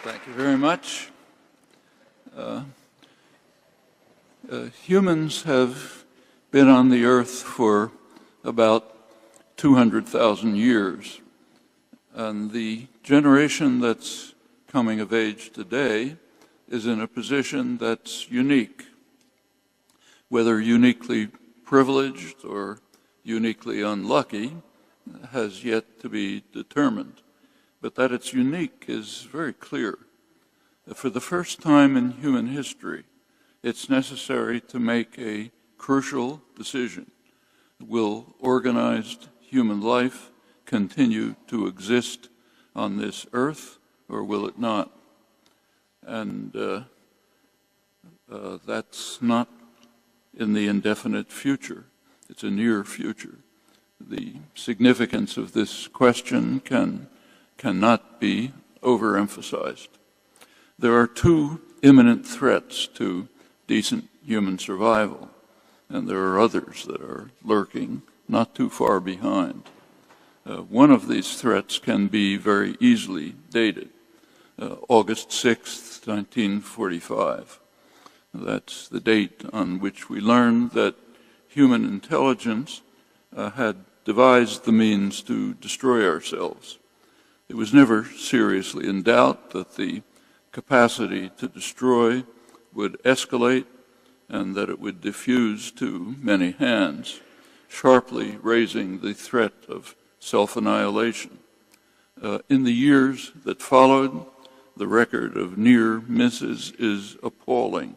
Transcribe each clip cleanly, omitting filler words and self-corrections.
Thank you very much. Humans have been on the earth for about 200,000 years, and the generation that's coming of age today is in a position that's unique. Whether uniquely privileged or uniquely unlucky has yet to be determined, but that it's unique is very clear. For the first time in human history, it's necessary to make a crucial decision. Will organized human life continue to exist on this earth, or will it not? And that's not in the indefinite future. It's a near future. The significance of this question cannot be overemphasized. There are two imminent threats to decent human survival, and there are others that are lurking not too far behind. One of these threats can be very easily dated. August 6th, 1945. That's the date on which we learned that human intelligence had devised the means to destroy ourselves. It was never seriously in doubt that the capacity to destroy would escalate and that it would diffuse to many hands, sharply raising the threat of self-annihilation. In the years that followed, the record of near misses is appalling,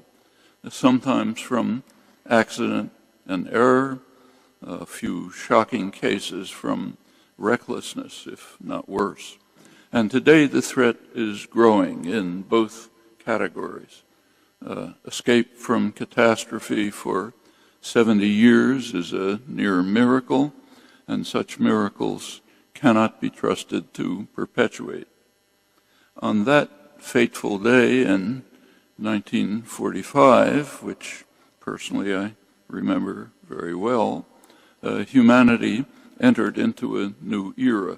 sometimes from accident and error, a few shocking cases from recklessness, if not worse. And today the threat is growing in both categories. Escape from catastrophe for 70 years is a near miracle, and such miracles cannot be trusted to perpetuate. On that fateful day in 1945, which personally I remember very well, humanity entered into a new era,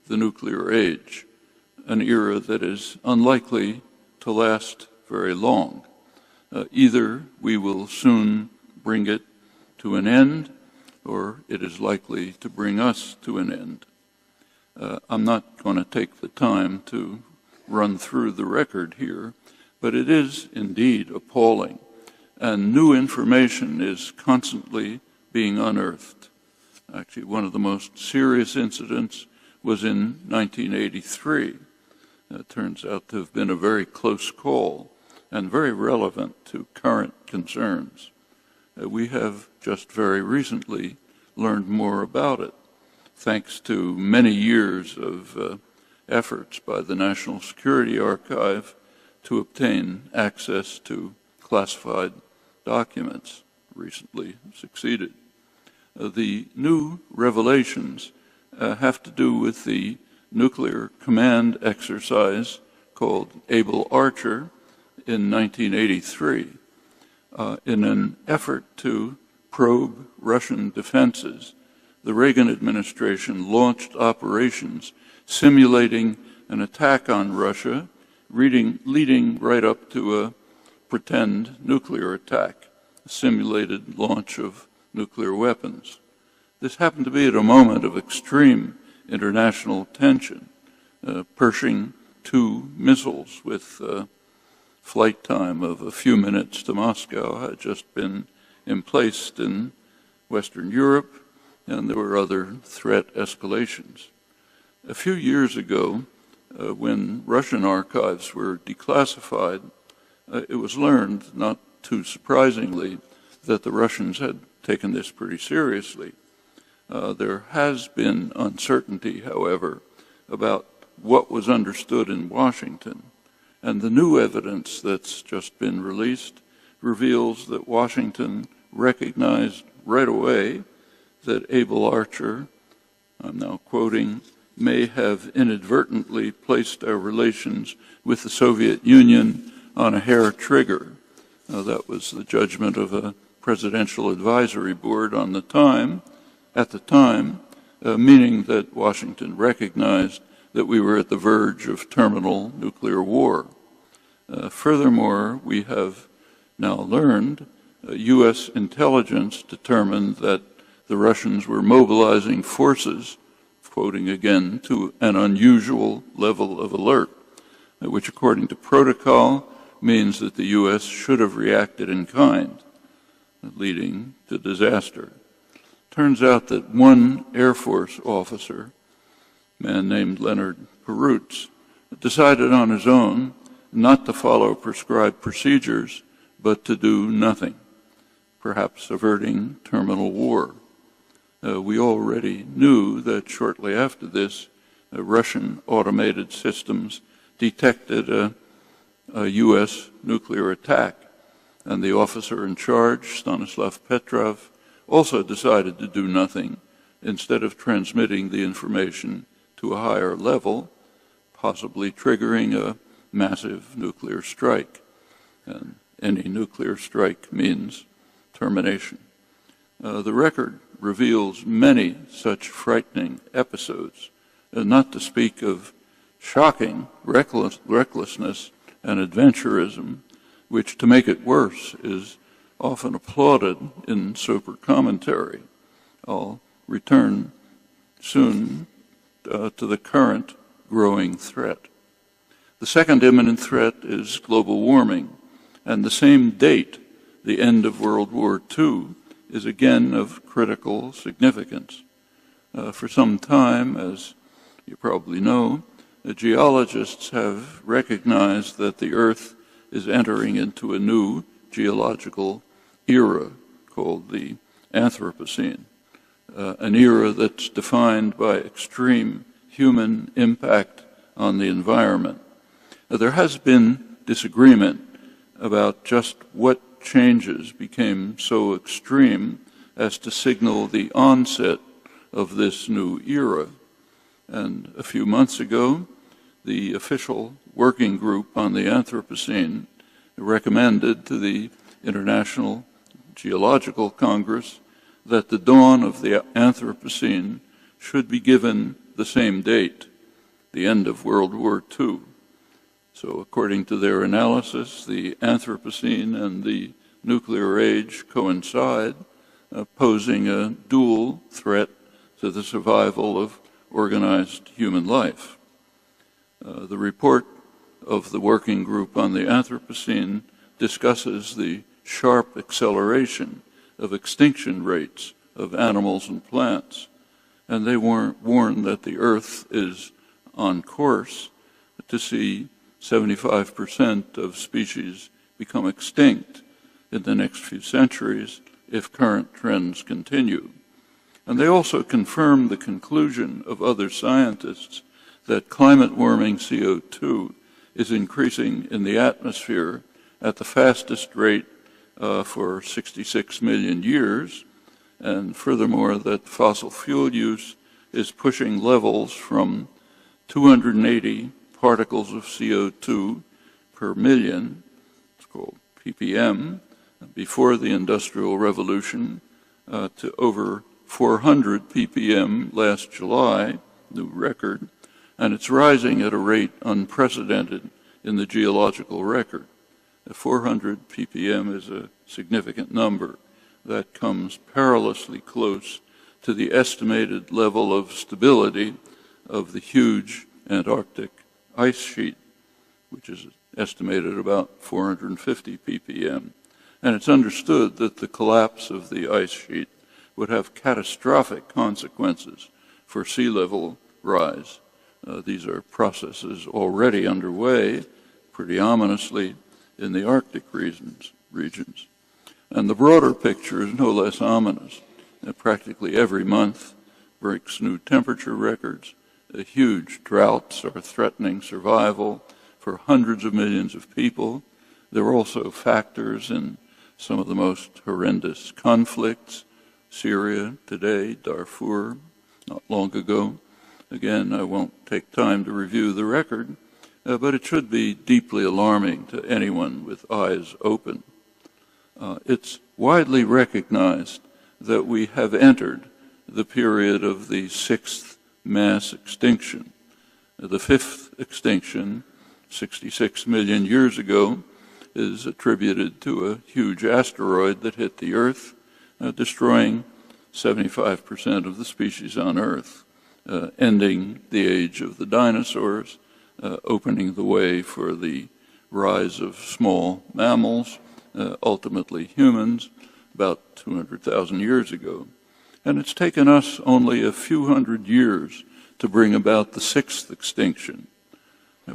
the nuclear age, an era that is unlikely to last very long. Either we will soon bring it to an end, or it is likely to bring us to an end. I'm not going to take the time to run through the record here, but it is indeed appalling, and new information is constantly being unearthed. Actually, one of the most serious incidents was in 1983. It turns out to have been a very close call and very relevant to current concerns. We have just very recently learned more about it, thanks to many years of efforts by the National Security Archive to obtain access to classified documents. Recently succeeded. The new revelations have to do with the nuclear command exercise called Able Archer in 1983. In an effort to probe Russian defenses, the Reagan administration launched operations simulating an attack on Russia, leading right up to a pretend nuclear attack, a simulated launch of nuclear weapons. This happened to be at a moment of extreme international tension. Pershing 2 missiles with flight time of a few minutes to Moscow had just been emplaced in Western Europe, and there were other threat escalations. A few years ago, when Russian archives were declassified, it was learned, not too surprisingly, that the Russians had taken this pretty seriously. There has been uncertainty, however, about what was understood in Washington, and the new evidence that's just been released reveals that Washington recognized right away that Able Archer, I'm now quoting, may have inadvertently placed our relations with the Soviet Union on a hair trigger. That was the judgment of a presidential advisory board at the time, meaning that Washington recognized that we were at the verge of terminal nuclear war. Furthermore, we have now learned U.S. intelligence determined that the Russians were mobilizing forces, quoting again, to an unusual level of alert, which according to protocol means that the U.S. should have reacted in kind, leading to disaster. Turns out that one Air Force officer, a man named Leonard Perutz, decided on his own not to follow prescribed procedures, but to do nothing, perhaps averting terminal war. We already knew that shortly after this, Russian automated systems detected a U.S. nuclear attack, and the officer in charge, Stanislav Petrov, also decided to do nothing instead of transmitting the information to a higher level, possibly triggering a massive nuclear strike. And any nuclear strike means termination. The record reveals many such frightening episodes, not to speak of shocking recklessness and adventurism, which, to make it worse, is often applauded in sober commentary. I'll return soon to the current growing threat. The second imminent threat is global warming, and the same date, the end of World War II, is again of critical significance. For some time, as you probably know, the geologists have recognized that the Earth is entering into a new geological era called the Anthropocene, an era that's defined by extreme human impact on the environment. There has been disagreement about just what changes became so extreme as to signal the onset of this new era. And a few months ago, the official working group on the Anthropocene recommended to the International Geological Congress that the dawn of the Anthropocene should be given the same date, the end of World War II. So according to their analysis, the Anthropocene and the nuclear age coincide, posing a dual threat to the survival of organized human life. The report of the working group on the Anthropocene discusses the sharp acceleration of extinction rates of animals and plants, and they warn that the Earth is on course to see 75% of species become extinct in the next few centuries if current trends continue. And they also confirm the conclusion of other scientists that climate warming CO2 is increasing in the atmosphere at the fastest rate for 66 million years, and furthermore that fossil fuel use is pushing levels from 280 particles of CO2 per million, it's called ppm, before the Industrial Revolution, to over 400 ppm last July, new record, and it's rising at a rate unprecedented in the geological record. 400 ppm is a significant number that comes perilously close to the estimated level of stability of the huge Antarctic ice sheet, which is estimated about 450 ppm. And it's understood that the collapse of the ice sheet would have catastrophic consequences for sea level rise. These are processes already underway, pretty ominously, in the Arctic regions. And the broader picture is no less ominous. Practically every month breaks new temperature records. Huge droughts are threatening survival for hundreds of millions of people. There are also factors in some of the most horrendous conflicts, Syria today, Darfur not long ago. Again, I won't take time to review the record, but it should be deeply alarming to anyone with eyes open. It's widely recognized that we have entered the period of the sixth mass extinction. The fifth extinction, 66 million years ago, is attributed to a huge asteroid that hit the Earth, destroying 75% of the species on Earth, ending the age of the dinosaurs, opening the way for the rise of small mammals, ultimately humans, about 200,000 years ago. And it's taken us only a few hundred years to bring about the sixth extinction,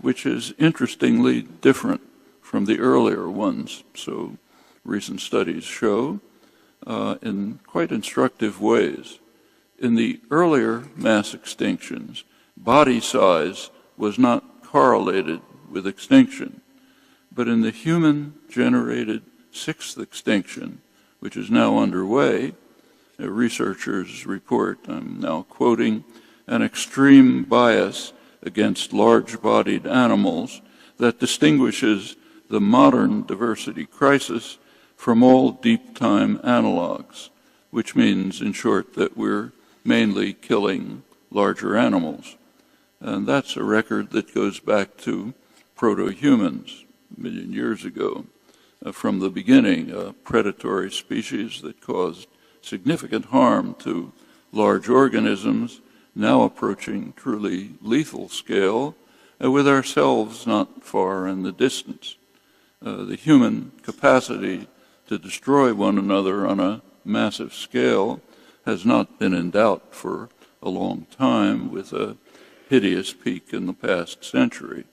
which is interestingly different from the earlier ones. So recent studies show in quite instructive ways. In the earlier mass extinctions, body size was not correlated with extinction. But in the human-generated sixth extinction, which is now underway, researchers report, I'm now quoting, an extreme bias against large-bodied animals that distinguishes the modern diversity crisis from all deep-time analogs, which means, in short, that we're mainly killing larger animals. And that's a record that goes back to proto-humans a million years ago. From the beginning, a predatory species that caused significant harm to large organisms, now approaching truly lethal scale, with ourselves not far in the distance. The human capacity to destroy one another on a massive scale has not been in doubt for a long time, with a hideous peak in the past century.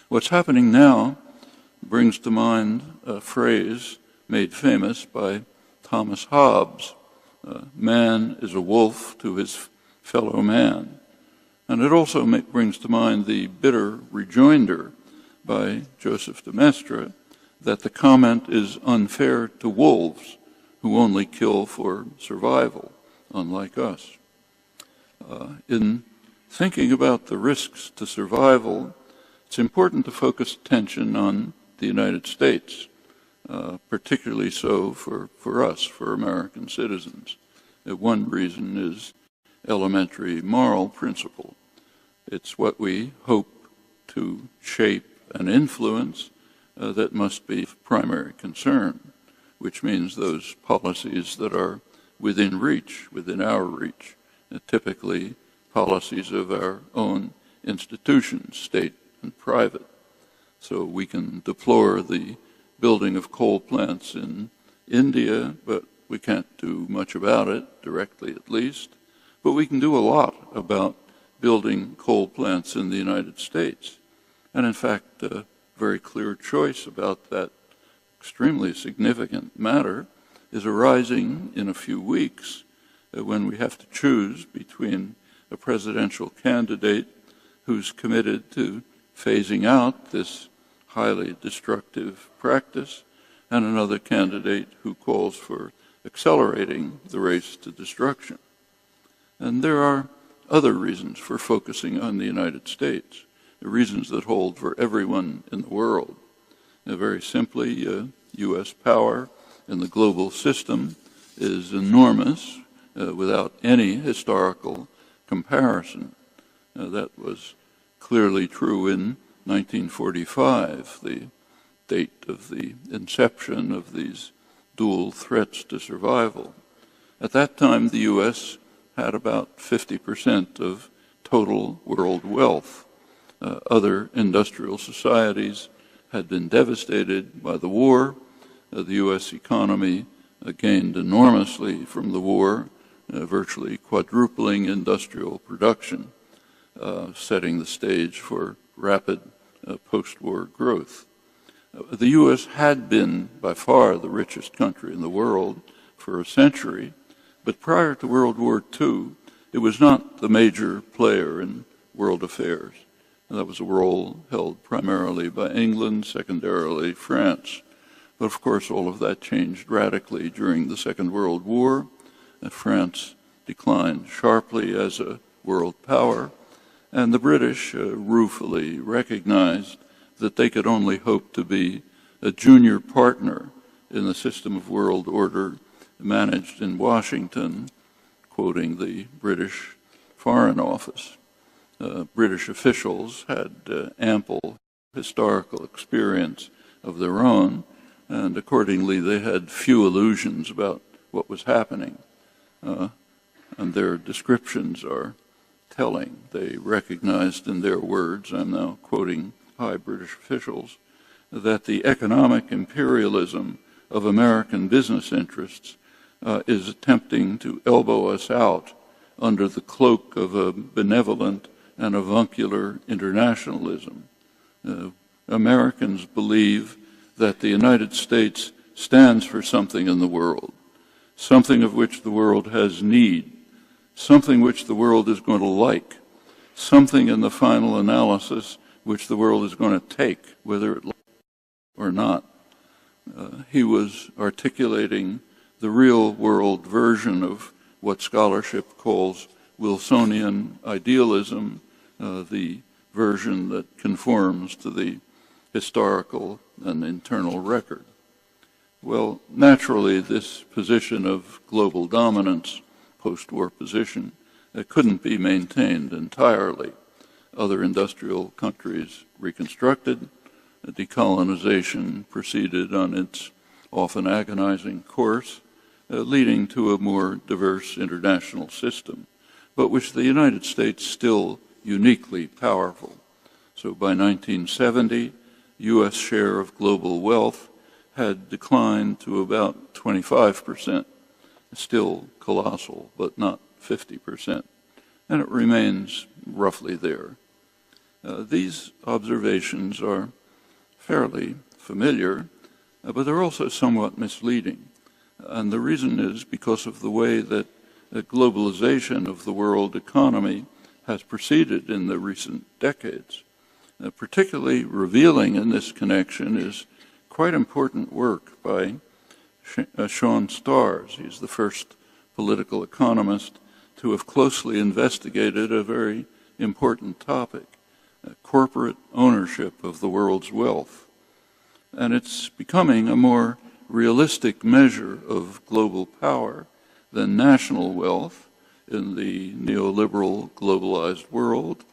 What's happening now brings to mind a phrase made famous by Thomas Hobbes, man is a wolf to his fellow man. And it also brings to mind the bitter rejoinder by Joseph de Maistre that the comment is unfair to wolves who only kill for survival, unlike us. In thinking about the risks to survival, it's important to focus attention on the United States, particularly so for us, for American citizens. One reason is elementary moral principle. It's what we hope to shape and influence that must be of primary concern, which means those policies that are within reach, within our reach, typically policies of our own institutions, state and private. So we can deplore the building of coal plants in India, but we can't do much about it, directly at least. But we can do a lot about building coal plants in the United States. And in fact, a very clear choice about that extremely significant matter is arising in a few weeks when we have to choose between a presidential candidate who's committed to phasing out this highly destructive practice and another candidate who calls for accelerating the race to destruction. And there are other reasons for focusing on the United States, the reasons that hold for everyone in the world. Very simply, U.S. power in the global system is enormous without any historical comparison. That was clearly true in 1945, the date of the inception of these dual threats to survival. At that time, the U.S. had about 50% of total world wealth. Other industrial societies had been devastated by the war. The U.S. economy gained enormously from the war, virtually quadrupling industrial production, setting the stage for rapid post-war growth. The U.S. had been by far the richest country in the world for a century, but prior to World War II, it was not the major player in world affairs. That was a role held primarily by England, secondarily France. But of course, all of that changed radically during the Second World War. France declined sharply as a world power, and the British ruefully recognized that they could only hope to be a junior partner in the system of world order managed in Washington, quoting the British Foreign Office. British officials had ample historical experience of their own, and accordingly they had few illusions about what was happening. And their descriptions are telling. They recognized in their words, I'm now quoting high British officials, that the economic imperialism of American business interests is attempting to elbow us out under the cloak of a benevolent and avuncular internationalism. Americans believe that the United States stands for something in the world, something of which the world has need, something which the world is going to like, something in the final analysis which the world is going to take, whether it likes it or not. He was articulating the real-world version of what scholarship calls Wilsonian idealism, the version that conforms to the historical and internal record. Well, naturally, this position of global dominance, post-war position, couldn't be maintained entirely. Other industrial countries reconstructed, decolonization proceeded on its often agonizing course, leading to a more diverse international system, but which the United States still uniquely powerful. So by 1970, U.S. share of global wealth had declined to about 25%, still colossal, but not 50%, and it remains roughly there. These observations are fairly familiar, but they're also somewhat misleading. And the reason is because of the way that the globalization of the world economy has proceeded in the recent decades. Particularly revealing in this connection is quite important work by Sean Starrs. He's the first political economist to have closely investigated a very important topic, corporate ownership of the world's wealth. And it's becoming a more realistic measure of global power than national wealth in the neoliberal globalized world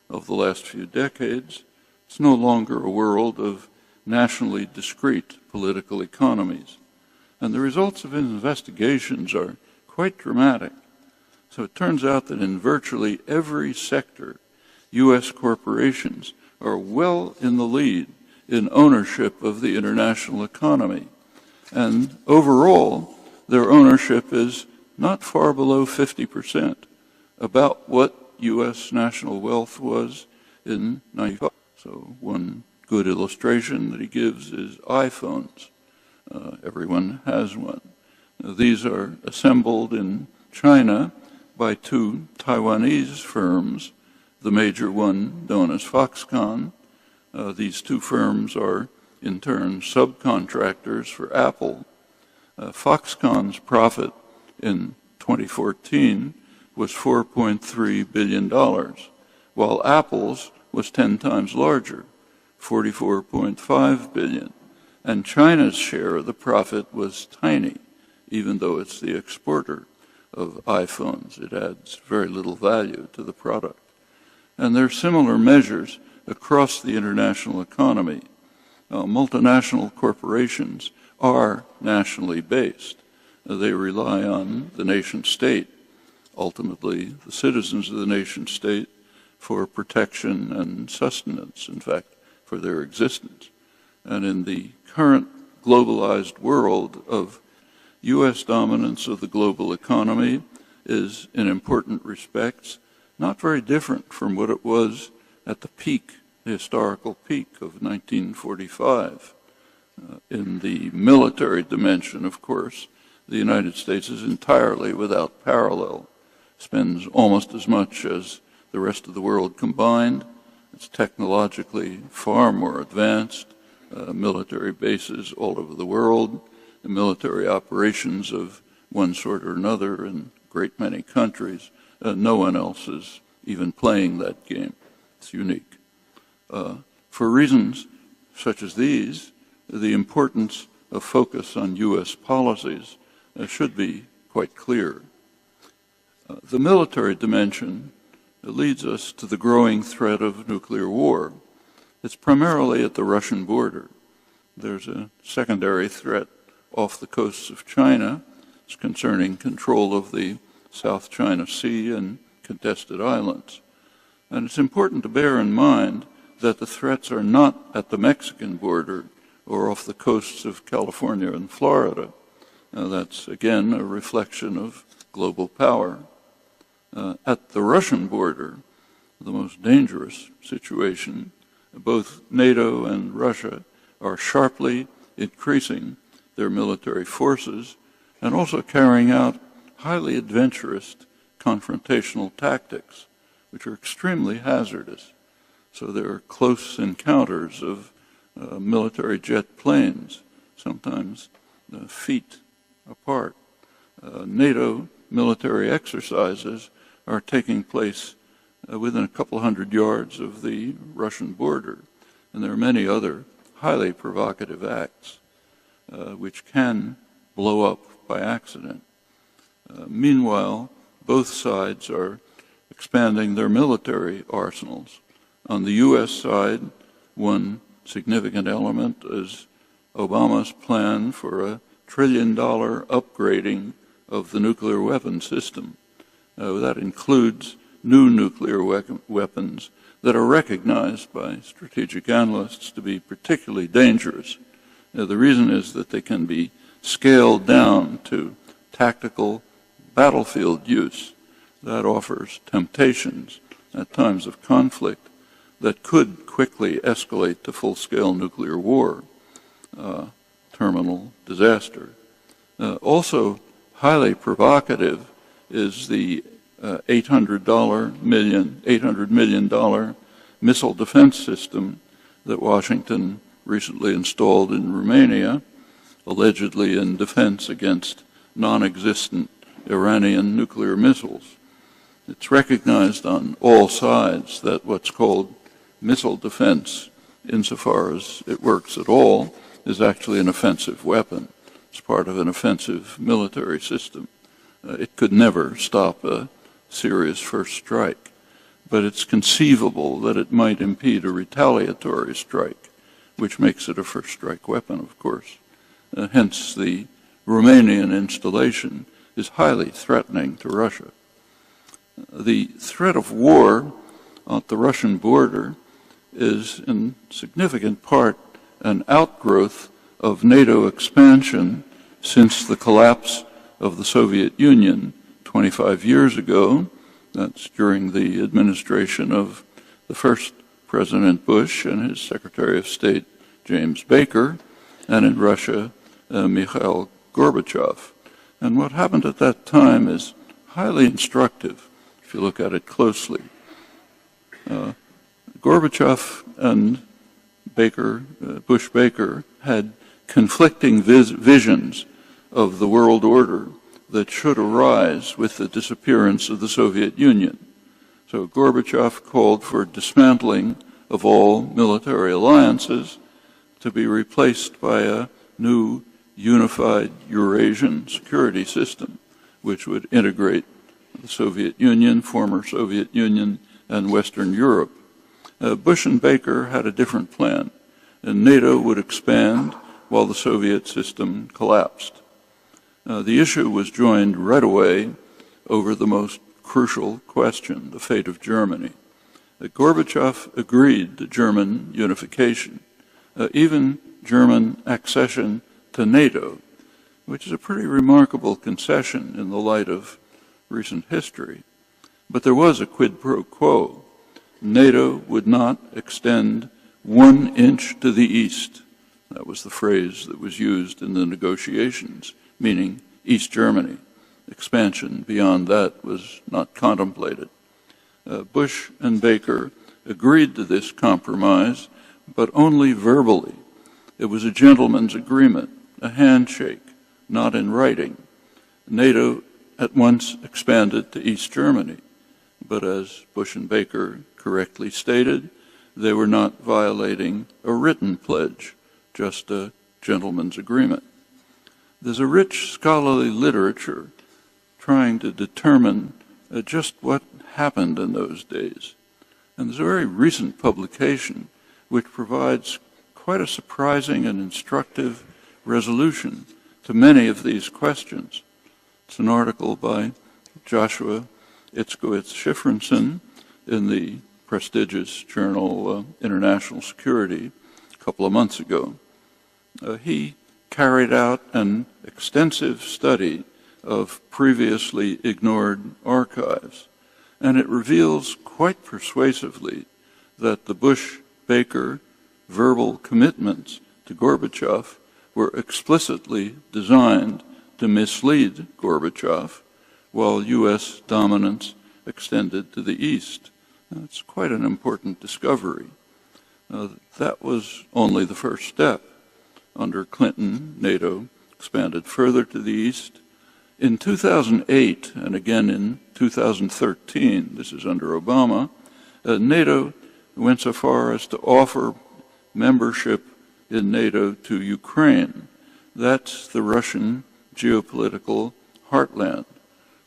of the last few decades. It's no longer a world of nationally discrete political economies. And the results of investigations are quite dramatic. So it turns out that in virtually every sector, U.S. corporations are well in the lead in ownership of the international economy. And overall, their ownership is not far below 50%, about what U.S. national wealth was in 1995. So one good illustration that he gives is iPhones. Everyone has one. These are assembled in China by two Taiwanese firms, the major one known as Foxconn. These two firms are in turn subcontractors for Apple. Foxconn's profit in 2014 was $4.3 billion, while Apple's was 10 times larger, $44.5 billion. And China's share of the profit was tiny, even though it's the exporter of iPhones. It adds very little value to the product. And there are similar measures across the international economy. Multinational corporations are nationally based. They rely on the nation state, ultimately the citizens of the nation state, for protection and sustenance, in fact, for their existence. And in the current globalized world of U.S. dominance of the global economy is, in important respects, not very different from what it was at the peak, the historical peak of 1945. In the military dimension, of course, the United States is entirely without parallel, spends almost as much as the rest of the world combined. It's technologically far more advanced, military bases all over the world, the military operations of one sort or another in a great many countries. No one else is even playing that game. It's unique. For reasons such as these, the importance of focus on U.S. policies should be quite clear. The military dimension leads us to the growing threat of nuclear war. It's primarily at the Russian border. There's a secondary threat off the coasts of China. It's concerning control of the South China Sea and contested islands. And it's important to bear in mind that the threats are not at the Mexican border or off the coasts of California and Florida. That's, again, a reflection of global power. At the Russian border, the most dangerous situation, both NATO and Russia are sharply increasing their military forces and also carrying out highly adventurous confrontational tactics, which are extremely hazardous. So there are close encounters of military jet planes, sometimes feet apart. NATO military exercises are taking place within a couple hundred yards of the Russian border, and there are many other highly provocative acts which can blow up by accident. Meanwhile, both sides are expanding their military arsenals. On the U.S. side, one significant element is Obama's plan for a $1 trillion upgrading of the nuclear weapon system. That includes new nuclear weapons that are recognized by strategic analysts to be particularly dangerous. The reason is that they can be scaled down to tactical battlefield use. That offers temptations at times of conflict that could quickly escalate to full-scale nuclear war, terminal disaster. Also highly provocative is the $800 million missile defense system that Washington recently installed in Romania, allegedly in defense against non-existent Iranian nuclear missiles. It's recognized on all sides that what's called missile defense, insofar as it works at all, is actually an offensive weapon. It's part of an offensive military system. It could never stop a serious first strike, but it's conceivable that it might impede a retaliatory strike, which makes it a first strike weapon, of course. Hence, the Romanian installation is highly threatening to Russia. The threat of war at the Russian border is in significant part an outgrowth of NATO expansion since the collapse of the Soviet Union 25 years ago. That's during the administration of the first President Bush and his Secretary of State, James Baker, and in Russia, Mikhail Gorbachev. And what happened at that time is highly instructive, if you look at it closely. Gorbachev and Bush-Baker had conflicting visions of the world order that should arise with the disappearance of the Soviet Union. So Gorbachev called for dismantling of all military alliances to be replaced by a new unified Eurasian security system, which would integrate the Soviet Union, former Soviet Union, and Western Europe. Bush and Baker had a different plan, and NATO would expand while the Soviet system collapsed. The issue was joined right away over the most crucial question, the fate of Germany. Gorbachev agreed to German unification, even German accession to NATO, which is a pretty remarkable concession in the light of recent history. But there was a quid pro quo. NATO would not extend 1 inch to the east. That was the phrase that was used in the negotiations, meaning East Germany. Expansion beyond that was not contemplated. Bush and Baker agreed to this compromise, but only verbally. It was a gentleman's agreement, a handshake, not in writing. NATO at once expanded to East Germany, but as Bush and Baker correctly stated, they were not violating a written pledge, just a gentleman's agreement. There's a rich scholarly literature trying to determine just what happened in those days. And there's a very recent publication which provides quite a surprising and instructive resolution to many of these questions. It's an article by Joshua Itzkowitz-Shifrinson in the prestigious journal International Security a couple of months ago. He carried out an extensive study of previously ignored archives, and it reveals quite persuasively that the Bush-Baker verbal commitments to Gorbachev were explicitly designed to mislead Gorbachev, while U.S. dominance extended to the East. That's quite an important discovery. That was only the first step. Under Clinton, NATO expanded further to the East. In 2008, and again in 2013, this is under Obama, NATO went so far as to offer membership in NATO to Ukraine. That's the Russian geopolitical heartland.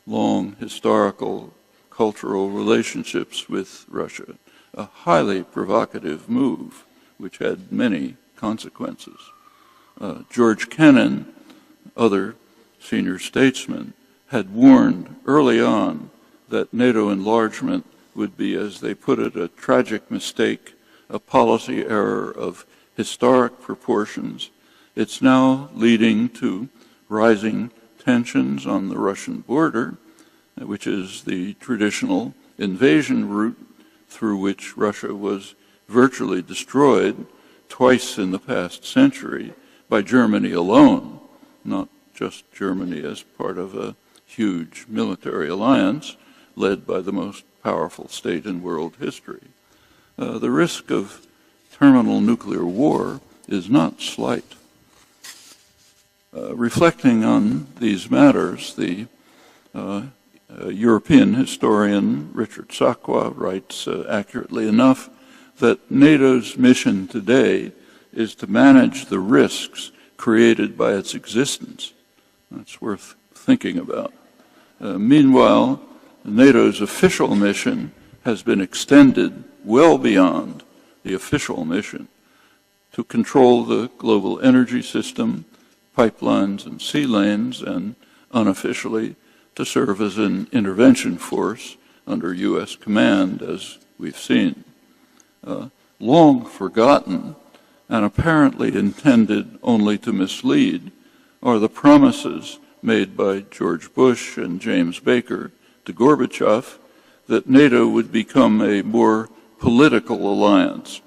Long historical, cultural relationships with Russia. A highly provocative move, which had many consequences. George Kennan, other senior statesmen, had warned early on that NATO enlargement would be, as they put it, a tragic mistake, a policy error of historic proportions. It's now leading to rising tensions on the Russian border, which is the traditional invasion route through which Russia was virtually destroyed twice in the past century by Germany alone, not just Germany as part of a huge military alliance led by the most powerful state in world history. The risk of terminal nuclear war is not slight. Reflecting on these matters, the European historian Richard Sakwa writes accurately enough that NATO's mission today is to manage the risks created by its existence. That's worth thinking about. Meanwhile, NATO's official mission has been extended well beyond the official mission to control the global energy system, pipelines and sea lanes, and unofficially to serve as an intervention force under U.S. command, as we've seen. Long forgotten and apparently intended only to mislead are the promises made by George Bush and James Baker to Gorbachev that NATO would become a more political alliance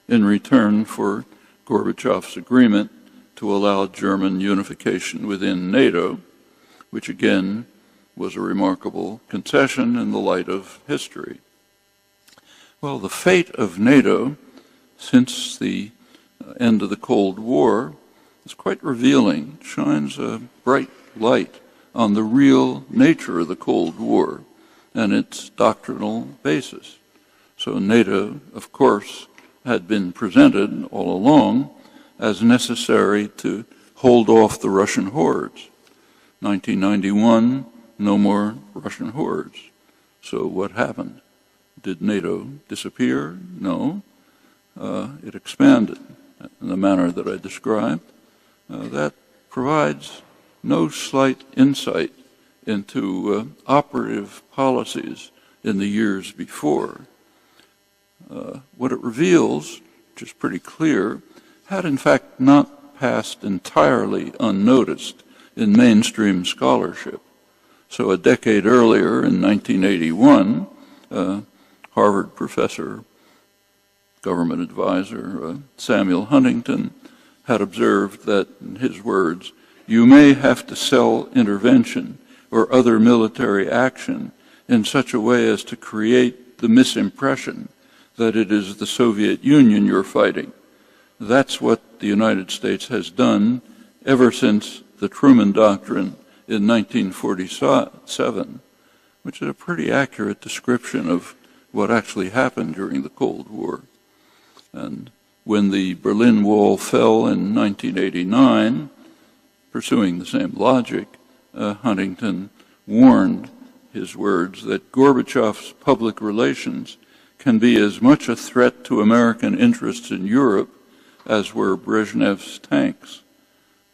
in return for Gorbachev's agreement to allow German unification within NATO, which again was a remarkable concession in the light of history. Well, the fate of NATO since the end of the Cold War is quite revealing, shines a bright light on the real nature of the Cold War and its doctrinal basis. So NATO, of course, had been presented all along as necessary to hold off the Russian hordes. 1991, no more Russian hordes. So what happened? Did NATO disappear? No. It expanded in the manner that I described. That provides no slight insight into operative policies in the years before. What it reveals, which is pretty clear, had in fact not passed entirely unnoticed in mainstream scholarship. So a decade earlier, in 1981, Harvard professor, government advisor Samuel Huntington had observed that, in his words, you may have to sell intervention or other military action in such a way as to create the misimpression that it is the Soviet Union you're fighting. That's what the United States has done ever since the Truman Doctrine in 1947, which is a pretty accurate description of what actually happened during the Cold War. And when the Berlin Wall fell in 1989, pursuing the same logic, Huntington warned his words, that Gorbachev's public relations can be as much a threat to American interests in Europe as were Brezhnev's tanks.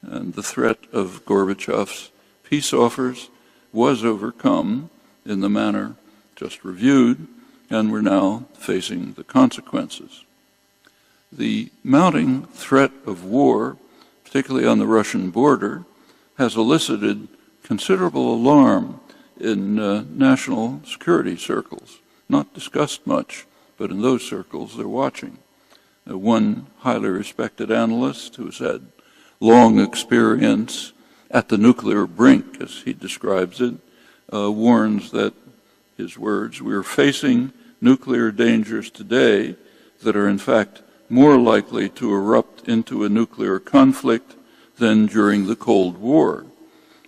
And the threat of Gorbachev's peace offers was overcome in the manner just reviewed, and we're now facing the consequences. The mounting threat of war, particularly on the Russian border, has elicited considerable alarm in national security circles. Not discussed much, but in those circles they're watching. One highly respected analyst who's had long experience at the nuclear brink, as he describes it, warns that, his words, "We are facing nuclear dangers today that are in fact more likely to erupt into a nuclear conflict than during the Cold War."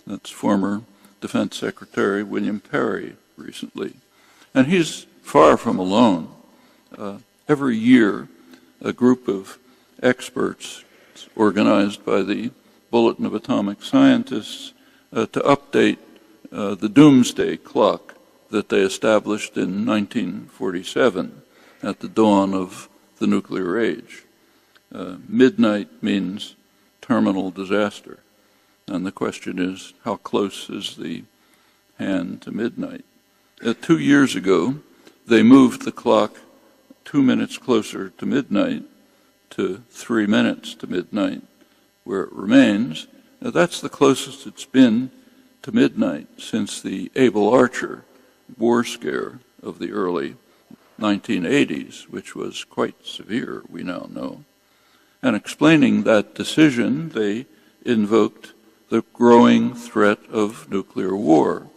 That's former Defense Secretary William Perry recently. And he's far from alone. Every year, a group of experts organized by the Bulletin of Atomic Scientists to update the Doomsday clock that they established in 1947 at the dawn of the nuclear age. Midnight means terminal disaster. And the question is, how close is the hand to midnight? 2 years ago, they moved the clock 2 minutes closer to midnight to 3 minutes to midnight, where it remains. That's the closest it's been to midnight since the Able Archer war scare of the early 1980s, which was quite severe, we now know. And explaining that decision, they invoked the growing threat of nuclear war,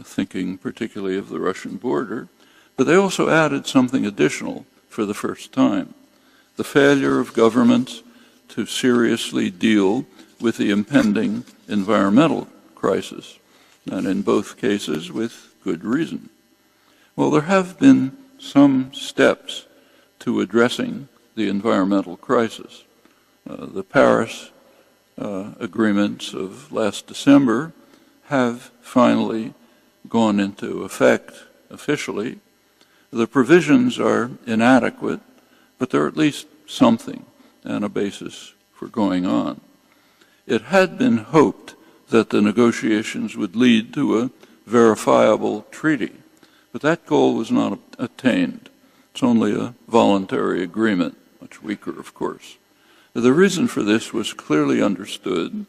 thinking particularly of the Russian border. But they also added something additional for the first time: the failure of governments to seriously deal with the impending environmental crisis, and in both cases with good reason. Well, there have been some steps to addressing the environmental crisis. The Paris agreements of last December have finally gone into effect officially. The provisions are inadequate, but they're at least something and a basis for going on. It had been hoped that the negotiations would lead to a verifiable treaty, but that goal was not attained. It's only a voluntary agreement, much weaker, of course. The reason for this was clearly understood.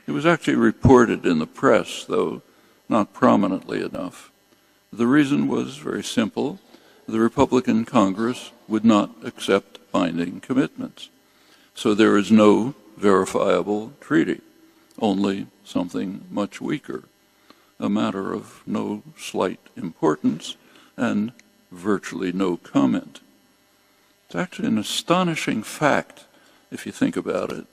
It was actually reported in the press, though not prominently enough. The reason was very simple. The Republican Congress would not accept binding commitments. So there is no verifiable treaty, only something much weaker, a matter of no slight importance and virtually no comment. It's actually an astonishing fact, if you think about it,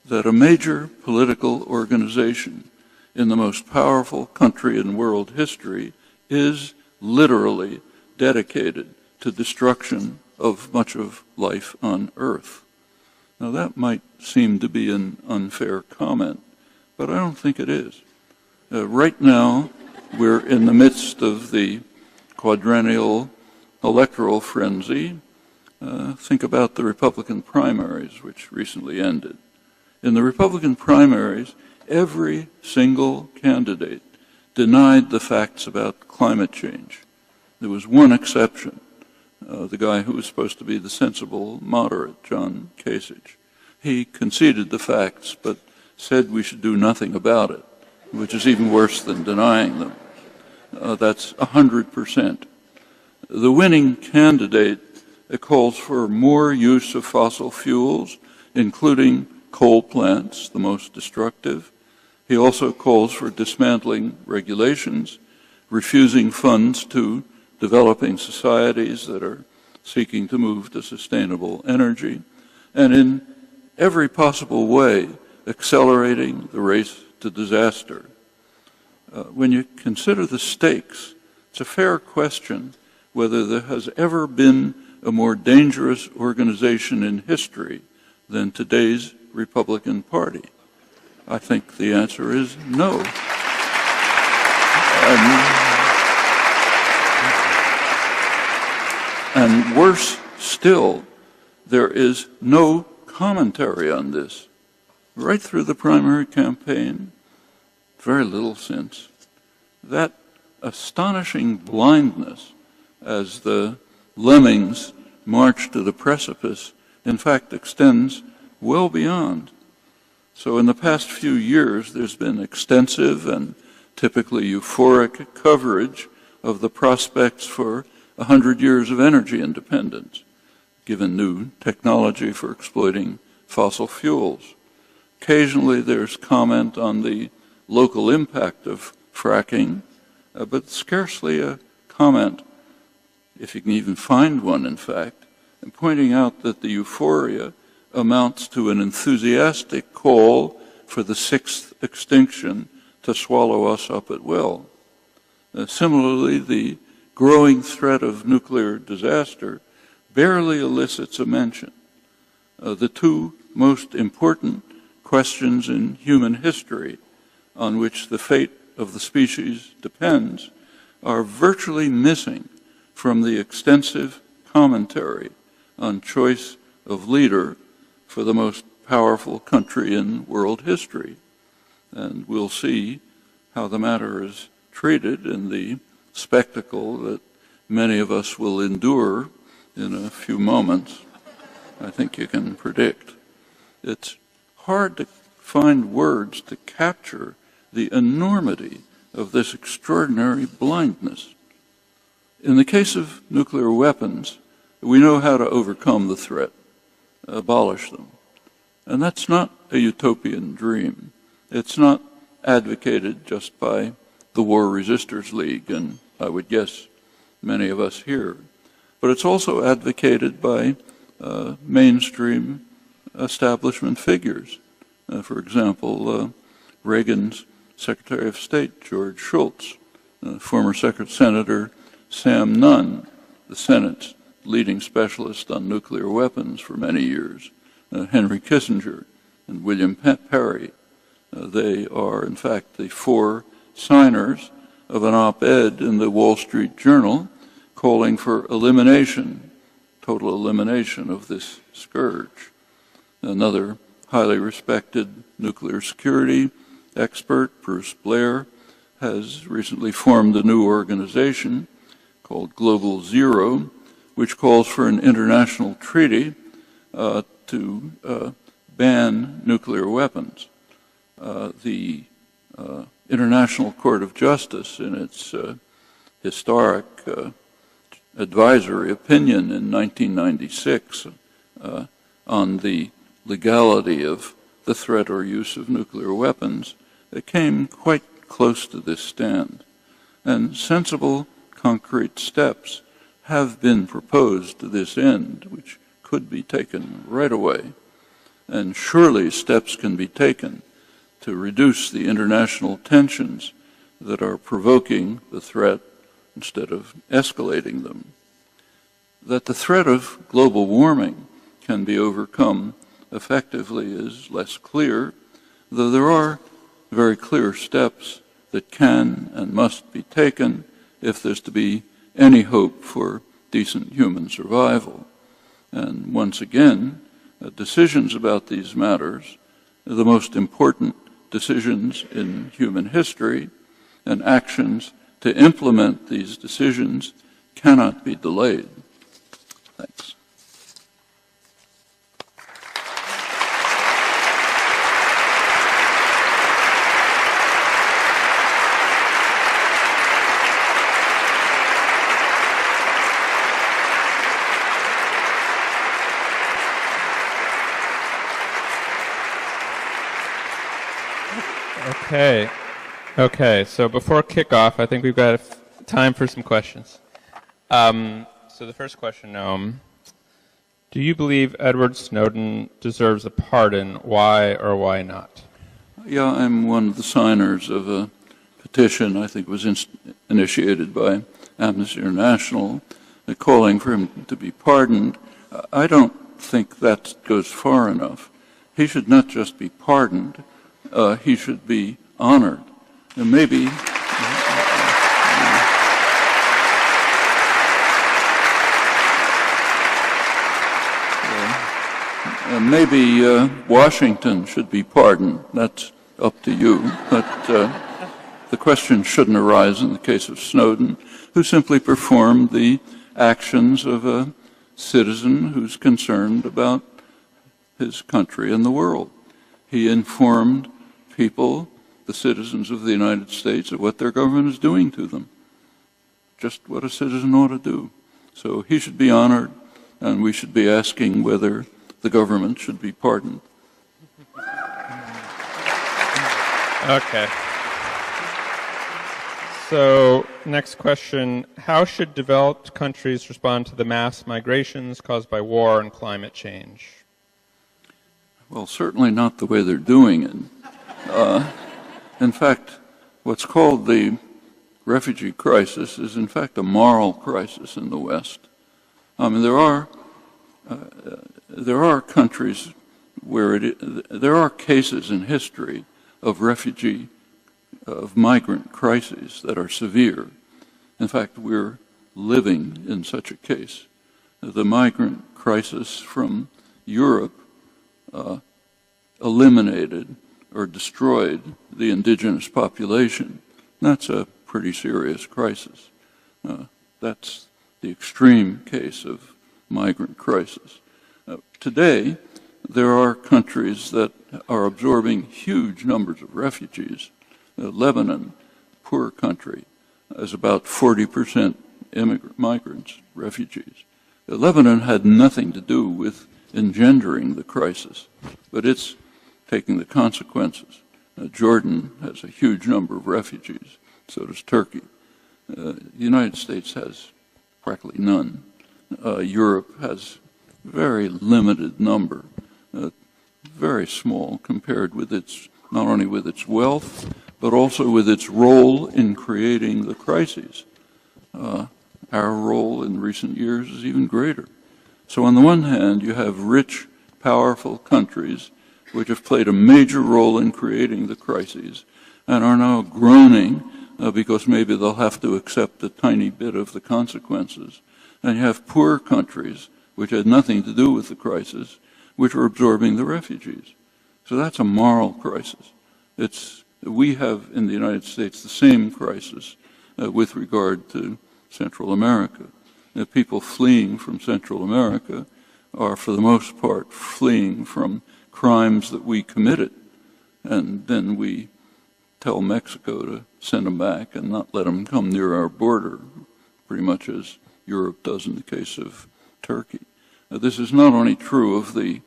that a major political organization in the most powerful country in world history is literally dedicated to destruction of much of life on Earth. Now that might seem to be an unfair comment, but I don't think it is. Right now, we're in the midst of the quadrennial electoral frenzy. Think about the Republican primaries, which recently ended. In the Republican primaries, every single candidate denied the facts about climate change. There was one exception, the guy who was supposed to be the sensible moderate, John Kasich. He conceded the facts, but said we should do nothing about it, which is even worse than denying them. That's 100%. The winning candidate calls for more use of fossil fuels, including coal plants, the most destructive. He also calls for dismantling regulations, refusing funds to developing societies that are seeking to move to sustainable energy, and in every possible way accelerating the race to disaster. When you consider the stakes, it's a fair question whether there has ever been a more dangerous organization in history than today's Republican Party. I think the answer is no. And worse still, there is no commentary on this. Right through the primary campaign, very little since. That astonishing blindness as the lemmings march to the precipice, in fact, extends well beyond. So in the past few years, there's been extensive and typically euphoric coverage of the prospects for 100 years of energy independence, given new technology for exploiting fossil fuels. Occasionally there's comment on the local impact of fracking, but scarcely a comment, if you can even find one in fact, and pointing out that the euphoria amounts to an enthusiastic call for the sixth extinction to swallow us up at will. Similarly, the growing threat of nuclear disaster barely elicits a mention. The two most important questions in human history on which the fate of the species depends are virtually missing from the extensive commentary on choice of leader for the most powerful country in world history. And we'll see how the matter is treated in the spectacle that many of us will endure in a few moments. I think you can predict. It's hard to find words to capture the enormity of this extraordinary blindness. In the case of nuclear weapons, we know how to overcome the threat, abolish them. And that's not a utopian dream. It's not advocated just by the War Resisters League, and I would guess many of us here. But it's also advocated by mainstream establishment figures. For example, Reagan's Secretary of State, George Shultz, former Senator Sam Nunn, the Senate's leading specialist on nuclear weapons for many years, Henry Kissinger and William Perry. They are, in fact, the four signers of an op-ed in the Wall Street Journal calling for elimination, total elimination of this scourge. Another highly respected nuclear security expert, Bruce Blair, has recently formed a new organization called Global Zero, which calls for an international treaty to ban nuclear weapons. The International Court of Justice, in its historic advisory opinion in 1996 on the legality of the threat or use of nuclear weapons, it came quite close to this stand. And sensible, concrete steps have been proposed to this end, which could be taken right away. And surely steps can be taken to reduce the international tensions that are provoking the threat instead of escalating them. That the threat of global warming can be overcome effectively is less clear, though there are very clear steps that can and must be taken if there's to be any hope for decent human survival. And once again, decisions about these matters, the most important decisions in human history, and actions to implement these decisions cannot be delayed. Thanks. Okay, so before kickoff, I think we've got time for some questions. So the first question, Noam, do you believe Edward Snowden deserves a pardon? Why or why not? Yeah, I'm one of the signers of a petition, I think it was initiated by Amnesty International, calling for him to be pardoned. I don't think that goes far enough. He should not just be pardoned, he should be honored. And maybe Maybe Washington should be pardoned. That's up to you. But the question shouldn't arise in the case of Snowden, who simply performed the actions of a citizen who's concerned about his country and the world. He informed people, the citizens of the United States, of what their government is doing to them. Just what a citizen ought to do. So he should be honored, and we should be asking whether the government should be pardoned. Okay. So, next question. How should developed countries respond to the mass migrations caused by war and climate change? Well, certainly not the way they're doing it. In fact, what's called the refugee crisis is in fact a moral crisis in the West. I mean, there are countries where there are cases in history of migrant crises that are severe. In fact, we're living in such a case. The migrant crisis from Europe eliminated or destroyed the indigenous population. That's a pretty serious crisis. That's the extreme case of migrant crisis. Today, there are countries that are absorbing huge numbers of refugees. Lebanon, poor country, has about 40% migrants, refugees. Lebanon had nothing to do with engendering the crisis, but it's taking the consequences. Jordan has a huge number of refugees, so does Turkey. The United States has practically none. Europe has very limited number, very small compared with its, not only with its wealth, but also with its role in creating the crises. Our role in recent years is even greater. So on the one hand, you have rich, powerful countries which have played a major role in creating the crises and are now groaning because maybe they'll have to accept a tiny bit of the consequences. And you have poor countries which had nothing to do with the crisis, which are absorbing the refugees. So that's a moral crisis. We have in the United States the same crisis with regard to Central America. People fleeing from Central America are, for the most part, fleeing from crimes that we committed. And then we tell Mexico to send them back and not let them come near our border, pretty much as Europe does in the case of Turkey. This is not only true of the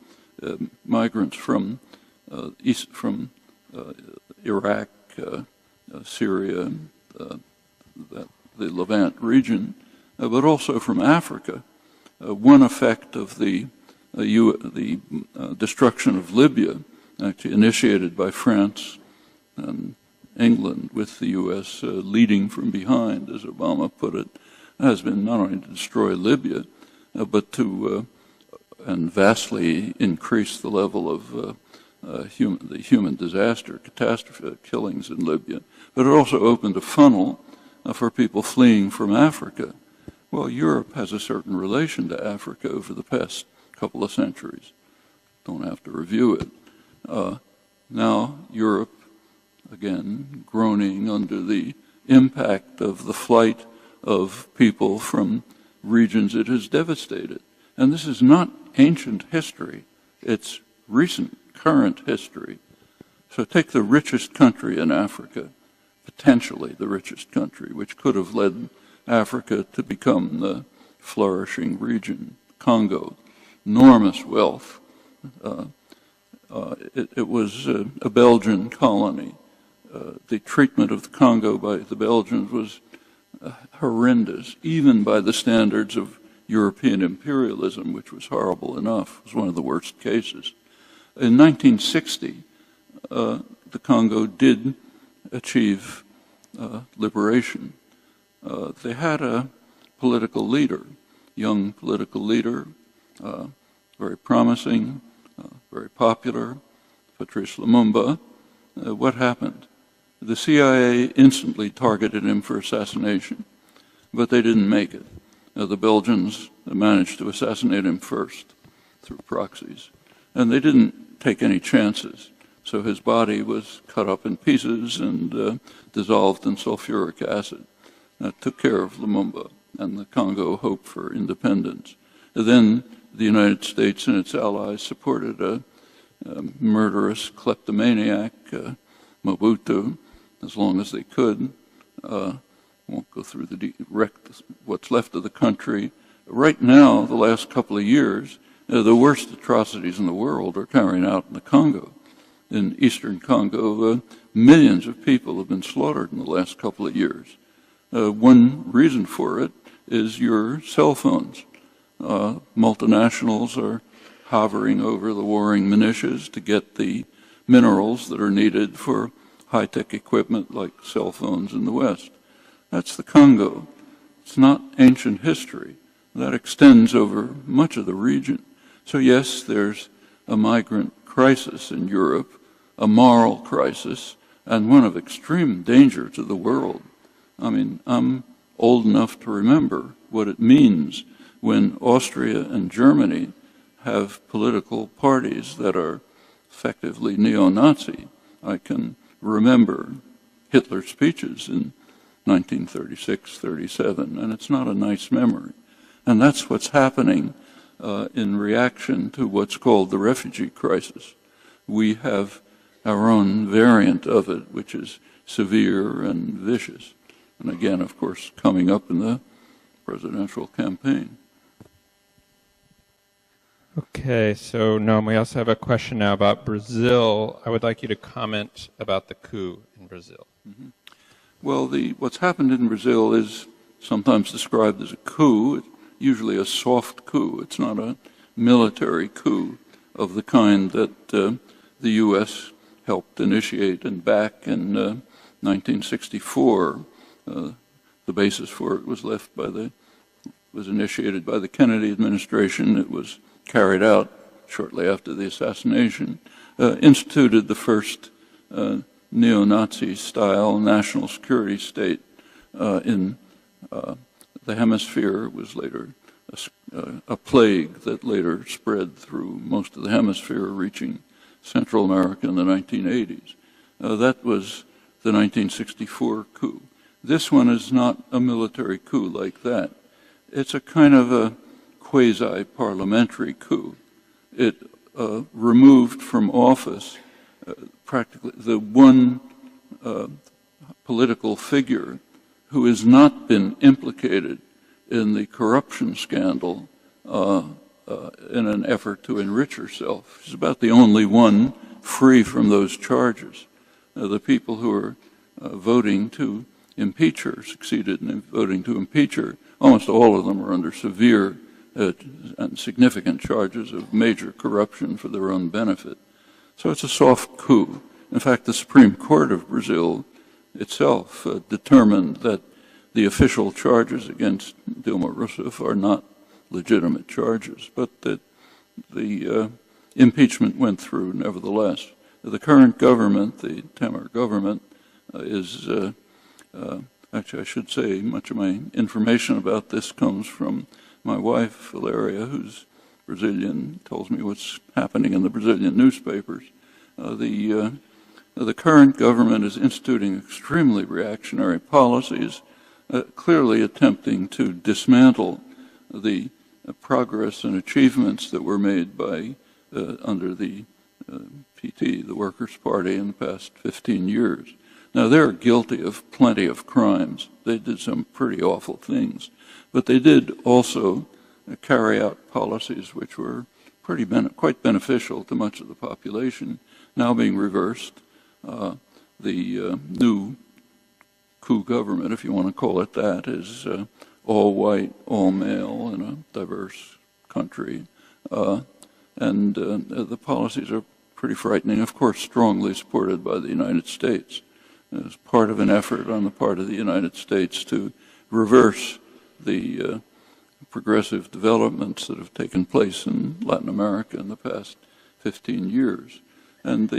migrants from Iraq, Syria, the Levant region, but also from Africa. One effect of the destruction of Libya, actually initiated by France and England, with the U.S. Leading from behind, as Obama put it, has been not only to destroy Libya, but to and vastly increase the level of the human disaster, catastrophe, killings in Libya. But it also opened a funnel for people fleeing from Africa. Well, Europe has a certain relation to Africa over the past couple of centuries. Don't have to review it. Now Europe, again, groaning under the impact of the flight of people from regions it has devastated. And this is not ancient history. It's recent, current history. So take the richest country in Africa, potentially the richest country, which could have led Africa to become the flourishing region, Congo. Enormous wealth. It was a Belgian colony. The treatment of the Congo by the Belgians was horrendous, even by the standards of European imperialism, which was horrible enough. It was one of the worst cases. In 1960, the Congo did achieve liberation. They had a political leader, young political leader, very promising, very popular, Patrice Lumumba. What happened? The CIA instantly targeted him for assassination, but they didn't make it. The Belgians managed to assassinate him first through proxies. And they didn't take any chances. So his body was cut up in pieces and dissolved in sulfuric acid. That took care of Lumumba, and the Congo hoped for independence. And then the United States and its allies supported a murderous kleptomaniac, Mobutu, as long as they could. Won't go through what's left of the country. Right now, the last couple of years, the worst atrocities in the world are carried out in the Congo. In eastern Congo, millions of people have been slaughtered in the last couple of years. One reason for it is your cell phones. Multinationals are hovering over the warring militias to get the minerals that are needed for high-tech equipment like cell phones in the West. That's the Congo. It's not ancient history. That extends over much of the region. So yes, there's a migrant crisis in Europe, a moral crisis, and one of extreme danger to the world. I mean, I'm old enough to remember what it means when Austria and Germany have political parties that are effectively neo-Nazi. I can remember Hitler's speeches in 1936, 37, and it's not a nice memory. And that's what's happening in reaction to what's called the refugee crisis. We have our own variant of it, which is severe and vicious. And again, of course, coming up in the presidential campaign. Okay, so Noam, we also have a question now about Brazil. I would like you to comment about the coup in Brazil. Mm-hmm. Well, what's happened in Brazil is sometimes described as a coup. It's usually a soft coup. It's not a military coup of the kind that the U.S. helped initiate and back in 1964. The basis for it was was initiated by the Kennedy administration. It was carried out shortly after the assassination, instituted the first neo-Nazi style national security state in the hemisphere. It was later a plague that later spread through most of the hemisphere, reaching Central America in the 1980s. That was the 1964 coup. This one is not a military coup like that. It's a kind of a quasi-parliamentary coup. It removed from office practically the one political figure who has not been implicated in the corruption scandal in an effort to enrich herself. She's about the only one free from those charges. The people who are voting to impeach her, succeeded in voting to impeach her, almost all of them are under severe and significant charges of major corruption for their own benefit. So it's a soft coup. In fact, the Supreme Court of Brazil itself determined that the official charges against Dilma Rousseff are not legitimate charges, but that the impeachment went through nevertheless. The current government, the Temer government, is actually, I should say, much of my information about this comes from my wife, Valeria, who's Brazilian, tells me what's happening in the Brazilian newspapers. The current government is instituting extremely reactionary policies, clearly attempting to dismantle the progress and achievements that were made by under the PT, the Workers' Party, in the past 15 years. Now, they're guilty of plenty of crimes. They did some pretty awful things. But they did also carry out policies which were quite beneficial to much of the population, now being reversed. The new coup government, if you want to call it that, is all white, all male, in a diverse country. And the policies are pretty frightening, of course, strongly supported by the United States. As part of an effort on the part of the United States to reverse the progressive developments that have taken place in Latin America in the past 15 years. And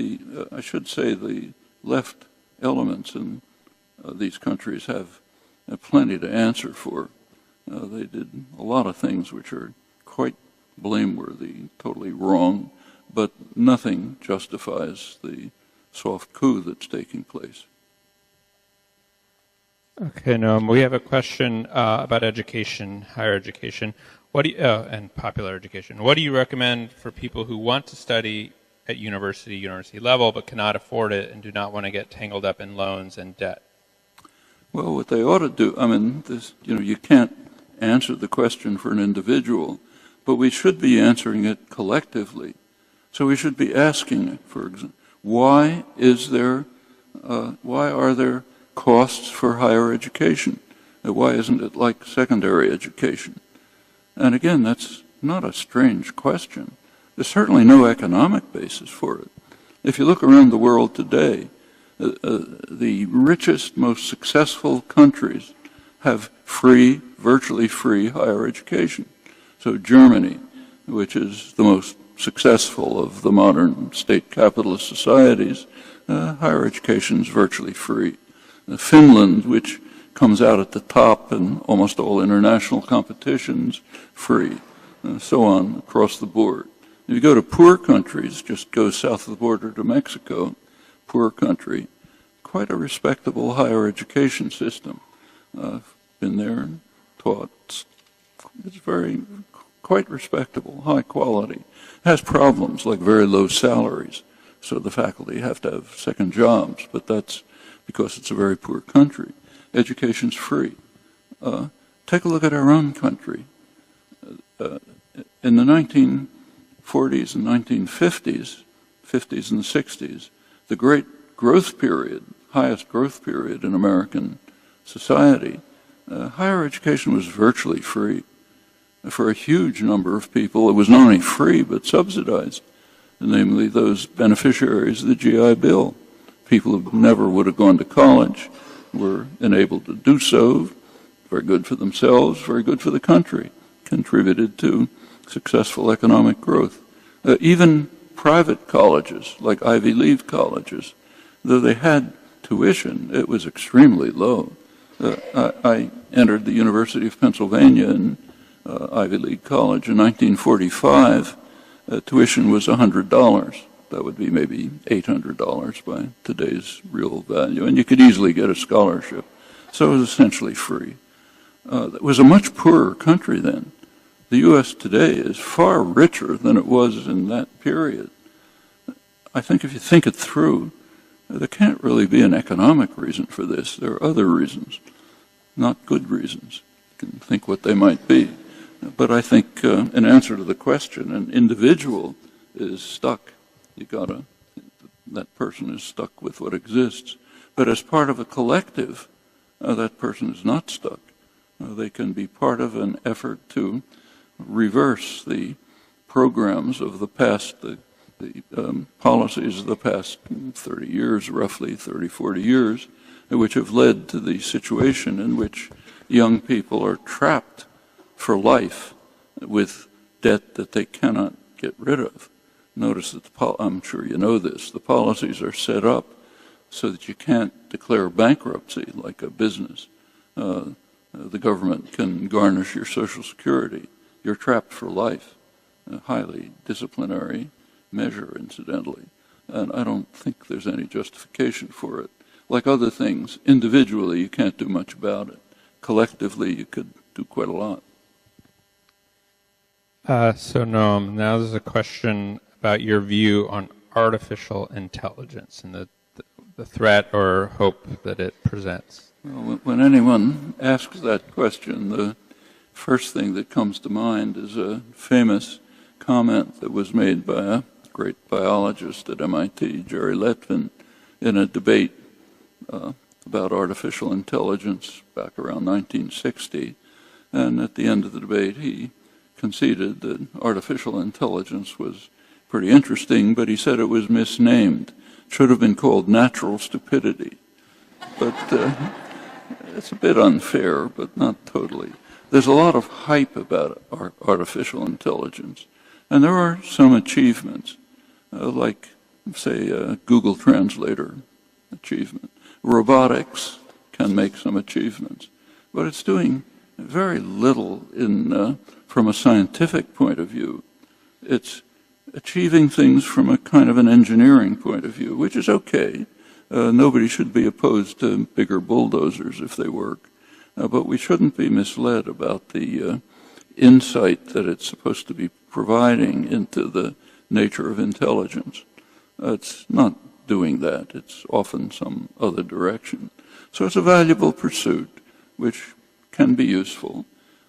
I should say the left elements in these countries have plenty to answer for. They did a lot of things which are quite blameworthy, totally wrong. but nothing justifies the soft coup that's taking place. Okay, Noam, we have a question about education, higher education, and popular education. What do you recommend for people who want to study at university level, but cannot afford it and do not want to get tangled up in loans and debt? Well, what they ought to do, I mean, you can't answer the question for an individual, but we should be answering it collectively. So we should be asking, for example, why are there costs for higher education? Why isn't it like secondary education? And again, that's not a strange question. There's certainly no economic basis for it. If you look around the world today, the richest, most successful countries have free, virtually free higher education. So Germany, which is the most successful of the modern state capitalist societies, higher education is virtually free. Finland, which comes out at the top in almost all international competitions, free, so on across the board. If you go to poor countries, just go south of the border to Mexico, poor country, quite a respectable higher education system. I've been there and taught. It's quite respectable, high quality. It has problems like very low salaries, so the faculty have to have second jobs, but that's because it's a very poor country. Education's free. Take a look at our own country. In the 1940s and 1950s, 50s and 60s, the great growth period, highest growth period in American society, higher education was virtually free. For a huge number of people, it was not only free but subsidized, namely those beneficiaries of the GI Bill. People who never would have gone to college were enabled to do so. Very good for themselves, very good for the country, contributed to successful economic growth. Even private colleges, like Ivy League colleges, though they had tuition, it was extremely low. I entered the University of Pennsylvania in Ivy League College in 1945. Tuition was $100. That would be maybe $800 by today's real value, and you could easily get a scholarship. So it was essentially free. It was a much poorer country then. The U.S. today is far richer than it was in that period. I think if you think it through, there can't really be an economic reason for this. There are other reasons, not good reasons. You can think what they might be. But I think in answer to the question, an individual is stuck. That person is stuck with what exists. But as part of a collective, that person is not stuck. They can be part of an effort to reverse the programs of the past, the policies of the past 30 years, roughly 30, 40 years, which have led to the situation in which young people are trapped for life with debt that they cannot get rid of. Notice that I'm sure you know this, the policies are set up so that you can't declare bankruptcy like a business. The government can garnish your Social Security. You're trapped for life. A highly disciplinary measure, incidentally. And I don't think there's any justification for it. Like other things, individually you can't do much about it. Collectively you could do quite a lot. So Noam, now there's a question about your view on artificial intelligence and the threat or hope that it presents. Well, when anyone asks that question, the first thing that comes to mind is a famous comment that was made by a great biologist at MIT, Jerry Letvin, in a debate about artificial intelligence back around 1960. And at the end of the debate, he conceded that artificial intelligence was pretty interesting, but he said it was misnamed. It should have been called natural stupidity. But it's a bit unfair, but not totally. There's a lot of hype about artificial intelligence, and there are some achievements, like, say, a Google Translator achievement. Robotics can make some achievements, but it's doing very little from a scientific point of view. It's achieving things from a kind of an engineering point of view, which is okay. Nobody should be opposed to bigger bulldozers if they work. But we shouldn't be misled about the insight that it's supposed to be providing into the nature of intelligence. It's not doing that. It's often some other direction. So it's a valuable pursuit, which can be useful.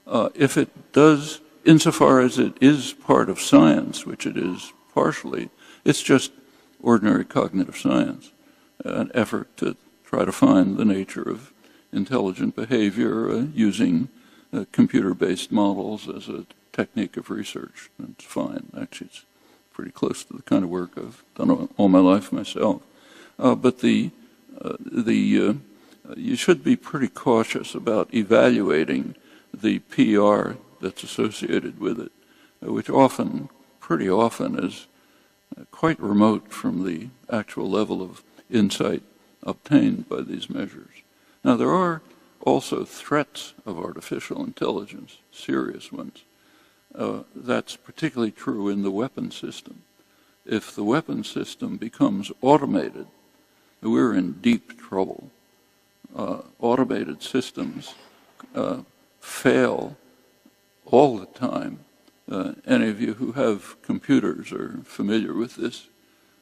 If it does, insofar as it is part of science, which it is partially, it's just ordinary cognitive science, an effort to try to find the nature of intelligent behavior using computer-based models as a technique of research. It's fine. Actually, it's pretty close to the kind of work I've done all my life myself. But you should be pretty cautious about evaluating the PR that's associated with it, which pretty often is quite remote from the actual level of insight obtained by these measures. Now, there are also threats of artificial intelligence, serious ones. That's particularly true in the weapon system. If the weapon system becomes automated, we're in deep trouble. Automated systems fail all the time. Any of you who have computers are familiar with this.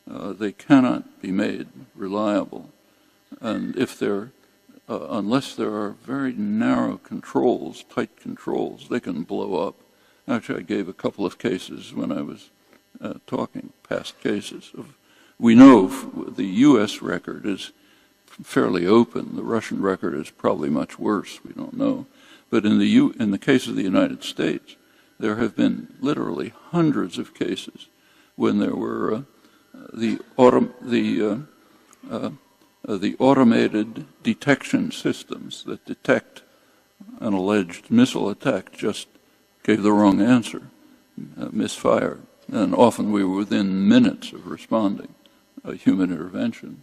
They cannot be made reliable. And if unless there are very narrow controls, tight controls, they can blow up. Actually, I gave a couple of cases when I was talking, past cases. We know the U.S. record is fairly open. The Russian record is probably much worse. We don't know. But in the case of the United States, there have been literally hundreds of cases when there were the automated detection systems that detect an alleged missile attack just gave the wrong answer, misfired. And often we were within minutes of responding. Human intervention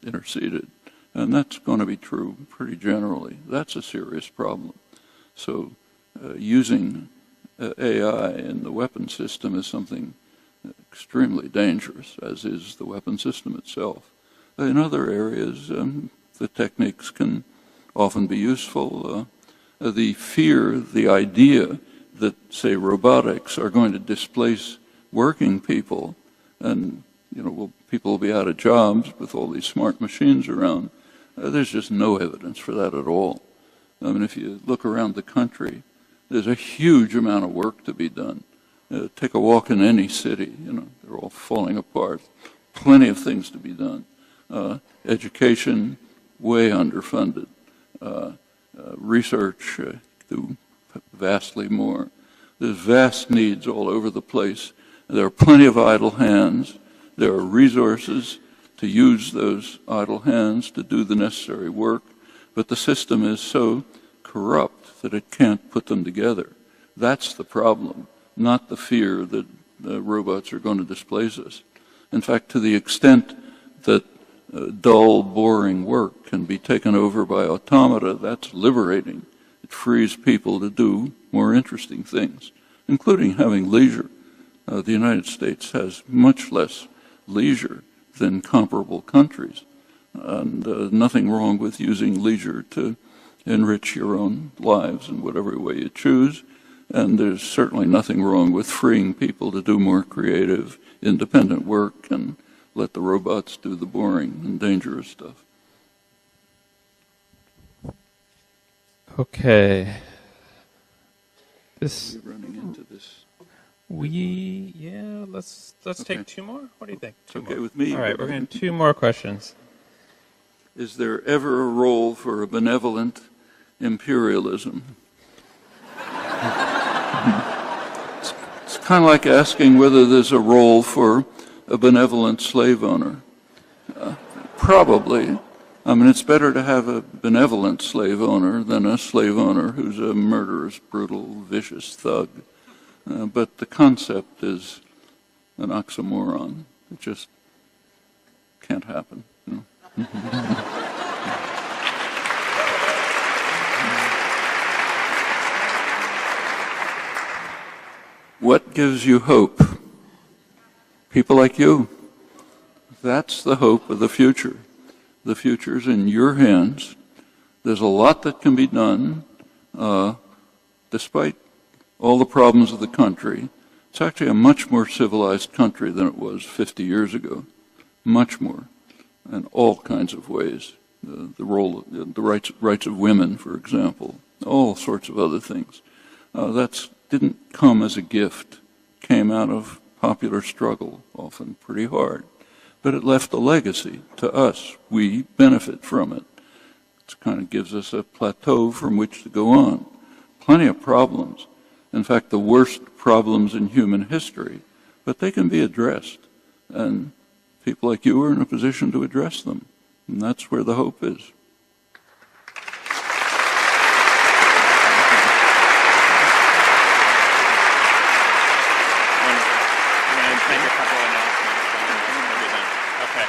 interceded. And that's going to be true pretty generally. That's a serious problem. So using AI in the weapon system is something extremely dangerous, as is the weapon system itself. In other areas, the techniques can often be useful. The fear, the idea that, say, robotics are going to displace working people, and people will be out of jobs with all these smart machines around. There's just no evidence for that at all. I mean, if you look around the country, there's a huge amount of work to be done. Take a walk in any city, they're all falling apart. Plenty of things to be done. Education, way underfunded. Research, do vastly more. There's vast needs all over the place. There are plenty of idle hands. There are resources to use those idle hands to do the necessary work, but the system is so corrupt that it can't put them together. That's the problem, not the fear that robots are going to displace us. In fact, to the extent that dull, boring work can be taken over by automata, that's liberating. It frees people to do more interesting things, including having leisure. The United States has much less leisure than comparable countries, and nothing wrong with using leisure to enrich your own lives in whatever way you choose, and there's certainly nothing wrong with freeing people to do more creative, independent work and let the robots do the boring and dangerous stuff. Okay. You're running into this. Let's take two more. What do you think? It's okay with me. All right, we're going to two more questions. Is there ever a role for a benevolent imperialism? It's kind of like asking whether there's a role for a benevolent slave owner. Probably. I mean, it's better to have a benevolent slave owner than a slave owner who's a murderous, brutal, vicious thug. But the concept is an oxymoron. It just can't happen. What gives you hope? People like you. That's the hope of the future. The future's in your hands. There's a lot that can be done, despite all the problems of the country. It's actually a much more civilized country than it was 50 years ago. Much more, in all kinds of ways. The rights of women, for example, all sorts of other things. That didn't come as a gift. Came out of popular struggle, often pretty hard. But it left a legacy to us. We benefit from it. It kind of gives us a plateau from which to go on. Plenty of problems. In fact, the worst problems in human history. But they can be addressed. And people like you are in a position to address them. And that's where the hope is. Okay.